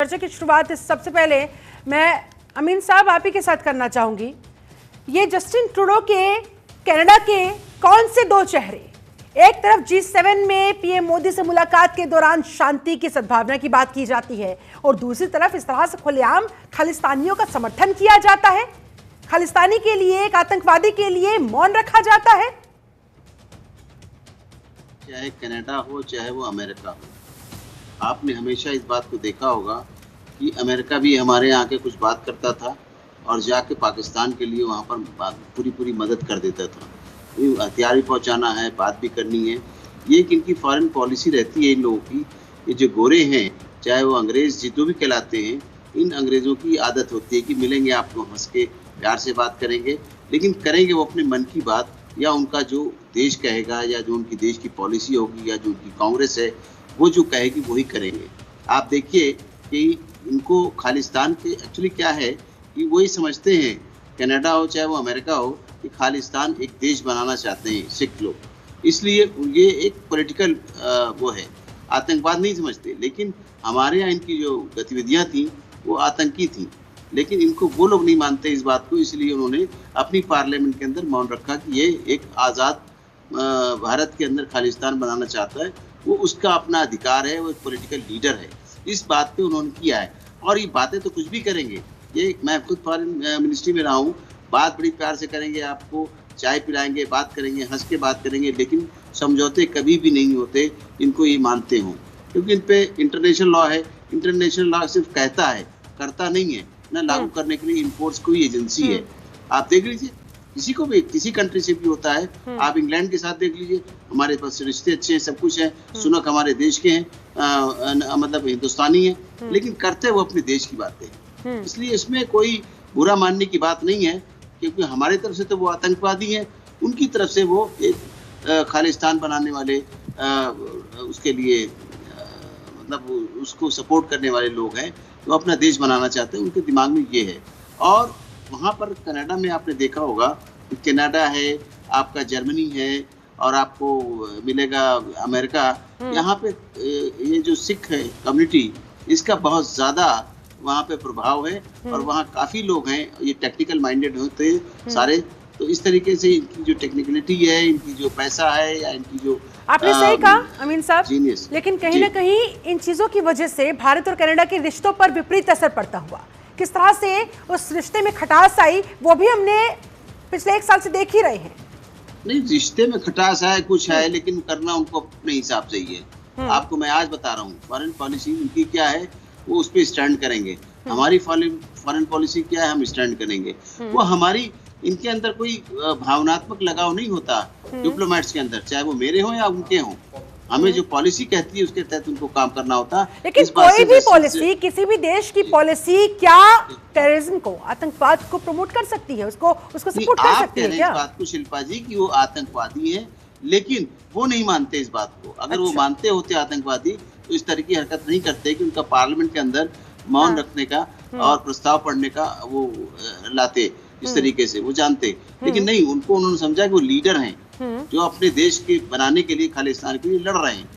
चर्चा की शुरुआत सबसे पहले मैं अमीन साहब आप ही के साथ करना चाहूंगी। ये जस्टिन ट्रूडो के कनाडा के कौन से दो चेहरे, एक तरफ G7 में पीएम मोदी से मुलाकात के दौरान शांति की सद्भावना की बात की जाती है और दूसरी तरफ इस तरह से खुलेआम खालिस्तानियों का समर्थन किया जाता है, खालिस्तानी के लिए, एक आतंकवादी के लिए मौन रखा जाता है। चाहे कनाडा हो चाहे वो अमेरिका हो, आपने हमेशा इस बात को देखा होगा कि अमेरिका भी हमारे यहाँ के कुछ बात करता था और जाके पाकिस्तान के लिए वहाँ पर पूरी मदद कर देता था। हथियार भी पहुँचाना है, बात भी करनी है, ये एक इनकी फॉरेन पॉलिसी रहती है इन लोगों की। ये जो गोरे हैं, चाहे वो अंग्रेज जितो भी कहलाते हैं, इन अंग्रेज़ों की आदत होती है कि मिलेंगे आपको हंस के प्यार से बात करेंगे, लेकिन करेंगे वो अपने मन की बात या उनका जो देश कहेगा या जो उनकी देश की पॉलिसी होगी या जो उनकी कांग्रेस है वो जो कहेगी वही करेंगे। आप देखिए कि इनको खालिस्तान के एक्चुअली क्या है कि वही समझते हैं, कनाडा हो चाहे वो अमेरिका हो, कि खालिस्तान एक देश बनाना चाहते हैं सिख लोग, इसलिए ये एक पॉलिटिकल वो है, आतंकवाद नहीं समझते। लेकिन हमारे यहाँ इनकी जो गतिविधियाँ थी वो आतंकी थी, लेकिन इनको वो लोग नहीं मानते इस बात को, इसलिए उन्होंने अपनी पार्लियामेंट के अंदर मौन रखा कि ये एक आज़ाद भारत के अंदर खालिस्तान बनाना चाहता है, वो उसका अपना अधिकार है, वो एक पॉलिटिकल लीडर है। इस बात पे उन्होंने किया है और ये बातें तो कुछ भी करेंगे। ये मैं खुद फॉरेन मिनिस्ट्री में रहा हूँ, बात बड़ी प्यार से करेंगे, आपको चाय पिलाएंगे, बात करेंगे, हंस के बात करेंगे, लेकिन समझौते कभी भी नहीं होते, इनको ये मानते हों, क्योंकि इन पे इंटरनेशनल लॉ है। इंटरनेशनल लॉ सिर्फ कहता है, करता नहीं है ना, लागू करने के लिए इन्फोर्स कोई एजेंसी है। आप देख लीजिए, किसी को भी किसी कंट्री से भी होता है। आप इंग्लैंड के साथ देख लीजिए, हमारे पास रिश्ते अच्छे हैं, सब कुछ है, सुनक हमारे देश के हैं, मतलब हिंदुस्तानी है, लेकिन करते वो अपने देश की बातें हैं। इसलिए इसमें कोई बुरा मानने की बात नहीं है, क्योंकि हमारे तरफ से तो वो आतंकवादी हैं, उनकी तरफ से वो एक खालिस्तान बनाने वाले उसके लिए मतलब उसको सपोर्ट करने वाले लोग हैं, तो अपना देश बनाना चाहते हैं, उनके दिमाग में ये है। और वहाँ पर कनाडा में आपने देखा होगा कि कनाडा है, आपका जर्मनी है और आपको मिलेगा अमेरिका। यहाँ पे ये जो सिख है कम्युनिटी, इसका बहुत ज़्यादा वहाँ पे प्रभाव है और वहाँ काफ़ी लोग हैं, ये टेक्निकल माइंडेड होते हैं सारे। तो इस तरीके से इनकी जो टेक्निकलिटी है, इनकी जो पैसा है या इनकी जो आपने सही कहा अमीन साहब, लेकिन कहीं ना कहीं इन चीजों की वजह से भारत और कनाडा के रिश्तों पर विपरीत असर पड़ता हुआ, किस तरह से उस रिश्ते में खटास आई वो भी हमने पिछले 1 साल से देख ही रहे हैं। नहीं, रिश्ते में खटास है, कुछ है, लेकिन करना उनको अपने हिसाब से ही है। आपको मैं आज बता रहा हूँ, फॉरेन पॉलिसी उनकी क्या है, वो उस पर स्टैंड करेंगे। हमारी फॉरेन पॉलिसी क्या है, हम स्टैंड करेंगे। वो हमारी, इनके अंदर कोई भावनात्मक लगाव नहीं होता डिप्लोमेट्स के अंदर, चाहे वो मेरे हों या उनके हों। हमें जो पॉलिसी कहती है उसके तहत उनको काम करना होता है। लेकिन कोई भी पॉलिसी, किसी भी देश की पॉलिसी क्या टेररिज्म को, आतंकवाद को प्रमोट कर सकती है, उसको सपोर्ट कर सकती है क्या? इस बात को शिल्पा जी कि वो आतंकवादी है, लेकिन वो नहीं मानते इस बात को। अगर वो मानते होते आतंकवादी तो इस तरह की हरकत नहीं करते कि उनका पार्लियामेंट के अंदर मौन रखने का और प्रस्ताव पढ़ने का वो लाते, इस तरीके से वो जानते। लेकिन नहीं, उनको उन्होंने समझा कि वो लीडर हैं जो अपने देश के बनाने के लिए, खालिस्तान के लिए लड़ रहे हैं।